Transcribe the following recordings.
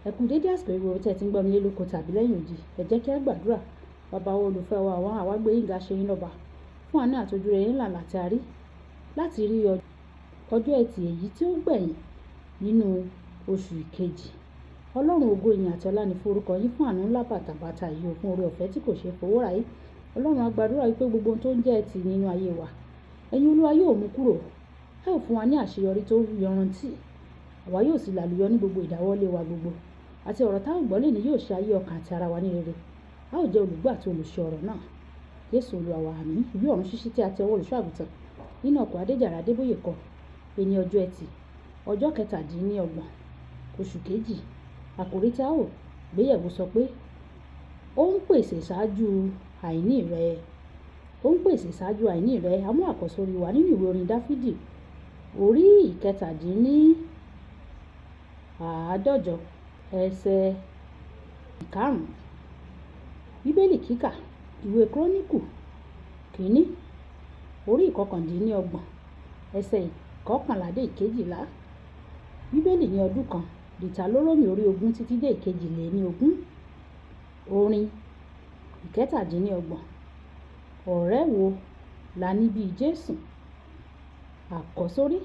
Ẹ kú dédé àsìkò yìí gbogbo tí ẹ ti ń gbọ́ mi nílé lóko tàbí lẹ́yìn odi. Ẹ jẹ́ kí á gbàdúrà. Bàbá wa olùfẹ́ wa, àwa gbé yín ga ṣe yín lọ́ba fún àánú àti ojú rere ńlá láti rí láti rí ọjọ́ ẹtì èyí tí ó gbẹ̀yìn nínú oṣù kejì. Ọlọ́run ògo ìyìn àti ọlá ni fún orúkọ yín fún àánú ńlá bàtàbàtà yìí, fún oore ọ̀fẹ́ tí kò ṣe fowó rà yìí. Ọlọ́run a gbàdúrà wípé gbogbo ohun tó ń jẹ́ ẹtì nínú ayé wa, ẹ̀yin Olúwa yóò mú kúrò. Ẹ ó fún wa ní àṣeyọrí tó yanrantí. Àwa yóò sì làlùyọ ní gbogbo ìdáwọ́lé wa gbogbo. Àti ọ̀rọ̀ táwọn gbọ́ lè ní yóò ṣe ayé ọkàn àti ara wa ní rere. A ó jẹ́ olùgbọ́ àti olùṣe ọ̀rọ̀ náà. Jésù Olúwa wa, àmín. Ìwé ọ̀run ṣíṣí tí a ti ọwọ́ Olùṣọ́-àgùntàn Enoch Adéjàre Adébóyè kọ. Ẹni ọjọ́ ẹtì, ọjọ́ 17 oṣù kejì. Àkòrí tí a ó gbéyẹ̀wò sọ pé ó ń pèsè ṣáájú àìní rẹ. Ó ń pèsè ṣáájú àìní rẹ. A mú àkọ́sórí wa nínú ìwé orin Dáfídì orí 47 ẹsẹ̀ 5. Bíbélì kíkà, ìwé Kíróníkù kìíní orí 29 ẹsẹ̀ 11 dé 12. Bíbélì ní ọdún kan, Dìtàlórómì orí 20 títí dé 22. Orin 17. Ọ̀rẹ́ wo la ní bí Jésù? Àkọ́sórí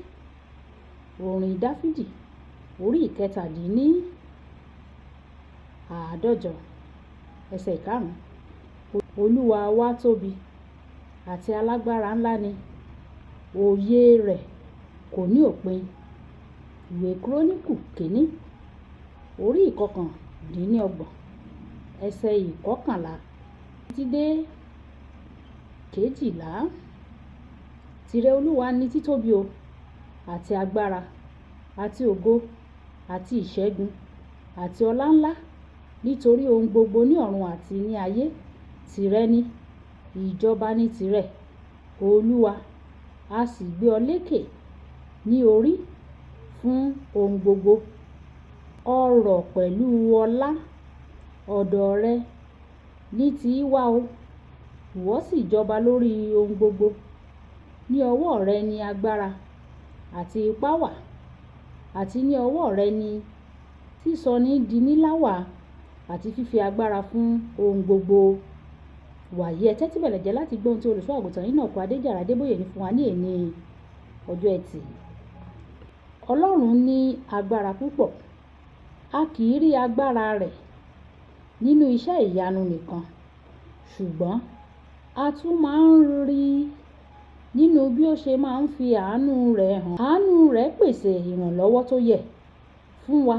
orin Dáfídì orí 47 ẹsẹ̀ 5. Olúwa wa tóbi àti alágbára ńlá ni, òye rẹ̀ kò ní òpin. Ìwé Kíróníkù kìíní orí 29 ẹsẹ̀ 11 títí dé 12. Tìrẹ Olúwa ni títóbi o, àti agbára, àti ògo, àti ìṣẹ́gun, àti ọlá ńlá, nítorí ohun gbogbo ní ọ̀run àti ní ayé tìrẹ ni. Ìjọba ní tìrẹ, Olúwa, a sì gbé ọ lékè ní orí fún ohun gbogbo. Ọrọ̀ pẹ̀lú ọlá ọ̀dọ̀ rẹ ní ti í wá o, ìwọ sì jọba lórí ohun gbogbo. Ní ọwọ́ rẹ ni agbára àti ipá wà, àti ní ọwọ́ rẹ ni sísọni di ńlá wà, àti fífi agbára fún ohun gbogbo. Wàyí ẹ tẹ́tí bẹ̀lẹ̀ jẹ́ láti gbọ́ ohun tí Olùṣọ́-àgùntàn Enoch Adéjàre Adébóyè ní fún wa ní èní ọjọ́ ẹtì. Ọlọ́run ní agbára púpọ̀. A kì í rí agbára rẹ̀ nínú iṣẹ́ ìyanu nìkan, ṣùgbọ́n a tún máa ń rí nínú bí ó ṣe máa ń fi àánú rẹ̀ hàn. Àánú rẹ̀ pèsè ìrànlọ́wọ́ tó yẹ fún wa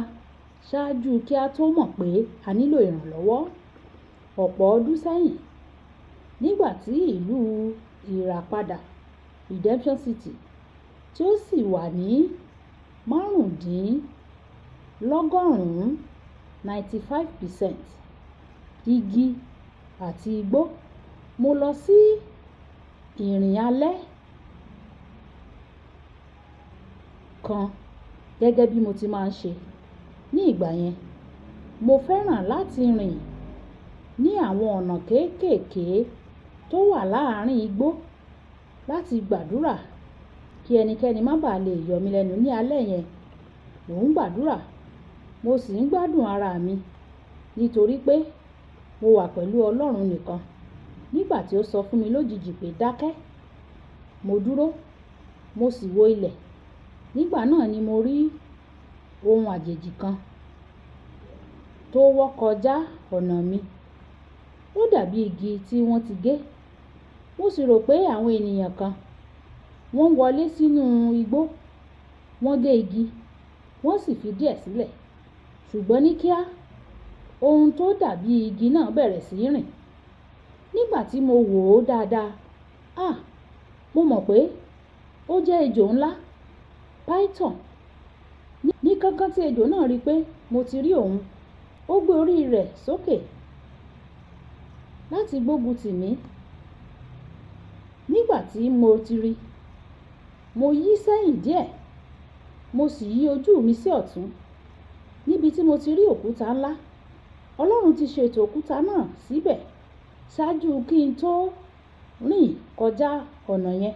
ṣáájú kí a tó mọ̀ pé a nílò ìrànlọ́wọ́. Ọ̀pọ̀ ọdún sẹ́yìn, nígbà tí ìlú ìràpadà Redemption City tí ó sì wà ní 95% igi àti igbó, mo lọ sí ìrìn alẹ́ kan gẹ́gẹ́ bí mo ti máa ń ṣe. Ní ìgbà yẹn, mo fẹ́ràn láti rìn ní àwọn ọ̀nà kéékèèké tó wà láàárín igbó láti gbàdúrà kí ẹnikẹ́ni má bàa lè yọ mí lẹ́nu. Ní alẹ́ yẹn, mò ń gbàdúrà, mo sì ń gbádùn ara mi nítorí pé mo wà pẹ̀lú Ọlọ́run nìkan. Nígbà tí ó sọ fún mi lójijì pé dákẹ́, mo dúró, mo sì wo ilẹ̀. Nígbà náà ni mo rí ohun àjèjì kan tó wọ́ kọjá ọ̀nà mi. Ó dàbí igi tí wọ́n ti gé. Mo sì rò pé àwọn ènìyàn kan wọ́n wọlé sínú igbó, wọ́n gé igi, wọ́n sì fi díẹ̀ sílẹ̀. Ṣùgbọ́n ní kíá, ohun tó dàbí igi náà bẹ̀rẹ̀ sí í rìn. Nígbà tí mo wò ó dáadáa, mo mọ̀ pé ó jẹ́ ejò ńlá, python. Ní kánkán tí ejò náà rí pé mo ti rí òun, ó gbé orí rẹ̀ sókè láti gbógun tì mí. Nígbà tí mo ti rí, mo yí sẹ́yìn díẹ̀, mo sì yí ojú mi sí ọ̀tún níbi tí mo ti rí òkúta ńlá. Ọlọ́run ti ṣètò òkúta náà síbẹ̀ ṣáájú kí n tó rìn kọjá ọ̀nà yẹn.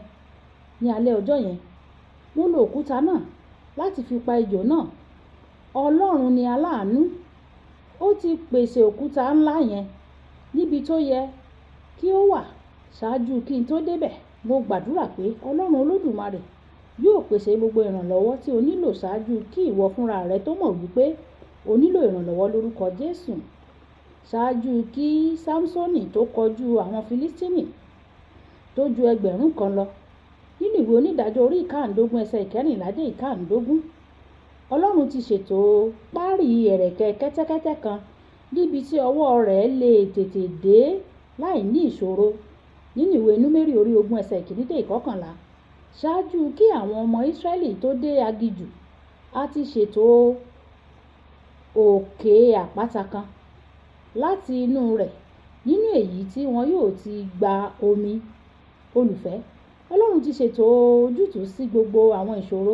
Ní alẹ́ ọjọ́ yẹn, mo lo òkúta náà láti fi pa ejò náà. Ọlọ́run ni aláàánú, ó ti pèsè òkúta ńlá yẹn níbi tó yẹ kí ó wà ṣáájú kí n tó débẹ̀. Mo gbàdúrà pé Ọlọ́run Olódùmarè yóò pèsè gbogbo ìrànlọ́wọ́ tí o nílò ṣáájú kí ìwọ fúnra rẹ tó mọ̀ wípé o nílò ìrànlọ́wọ́ lórúkọ Jésù. Ṣáájú kí Sámsónì tó kọjú àwọn Fílístínì tó ju 1000 kan lọ. Nínú ìwé Onídàájọ́ orí 15 ẹsẹ̀ 14 dé 15, Ọlọ́run ti ṣètò páàrí ẹ̀rẹ̀kẹ́ kẹ́tẹ́kẹ́tẹ́ kan níbi tí ọwọ́ rẹ̀ lè tètè dé láì ní ìṣòro. Nínú ìwé Númérì orí 20 ẹsẹ̀ 1 dé 11, ṣáájú kí àwọn ọmọ Ísírẹ́lì tó dé aginjù, a ti ṣètò òkè àpáta kan láti inú rẹ̀ nínú èyí tí wọn yóò ti gba omi. Olùfẹ́, Ọlọ́run ti ṣètò ojútùú sí gbogbo àwọn ìṣòro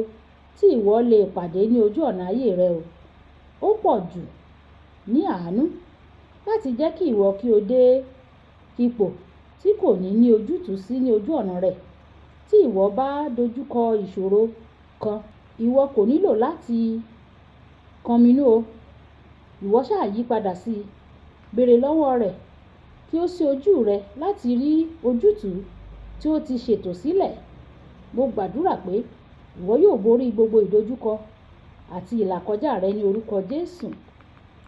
tí ìwọ lè pàdé ní ojú ọ̀nà ayé rẹ o. Ó pọ̀ jù ní àánú láti jẹ́ kí ìwọ kí o dé ipò tí kò ní ojútùú sí ní ojú ọ̀nà rẹ̀. Tí ìwọ bá dojúkọ ìṣòro kan, ìwọ kò nílò láti kọminú o. Ìwọ ṣáà yí padà sí i, béèrè lọ́wọ́ rẹ̀ kí ó ṣí ojú rẹ láti rí ojútùú tí ó ti ṣètò sílẹ̀. Mo gbàdúrà pé ìwọ yóò borí gbogbo ìdojúkọ àti ìlàkọjá rẹ ní orúkọ Jésù.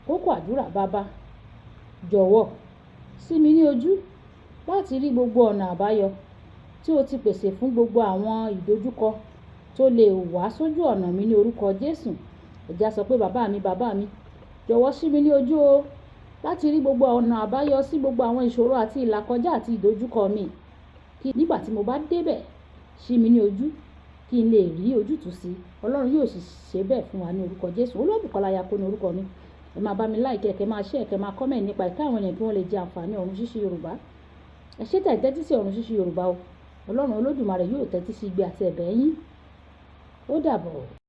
Kókó àdúrà: Baba, jọ̀wọ́ ṣí mi ní ojú láti rí gbogbo ọ̀nà àbáyọ tí o ti pèsè fún gbogbo àwọn ìdojúkọ tó lè wá sójú ọ̀nà mi ní orúkọ Jésù. Ẹ jẹ́ á sọ pé bàbá mi, jọ̀wọ́ ṣí mi ní ojú o láti rí gbogbo ọ̀nà àbáyọ sí gbogbo àwọn ìṣòro àti ìlàkọjá àti ìdojúkọ mi. Kí nígbà tí mo bá débẹ̀, ṣí mi ní ojú kí n lè rí ojútùú sí. Ọlọ́run yóò sì ṣe bẹ́ẹ̀ fún wa ní orúkọ Jésù. Olúwabùkọ́lá Ayako ní orúkọ mi. Ẹ máa bá mi like, kẹ́ máa share, kẹ́ máa comment nípa ìka àwọn ènìyàn kí wọ́n lè jẹ àǹfààní Ọ̀run Ṣíṣí Yorùbá. Ẹ ṣé tẹ́ tẹ́tí sí Ọ̀run Ṣíṣí Yorùbá o. Ọlọ́run Olódùmarè yóò tẹ́tí sí igbe àti ẹ̀bẹ̀ yín. Ó dàbọ̀.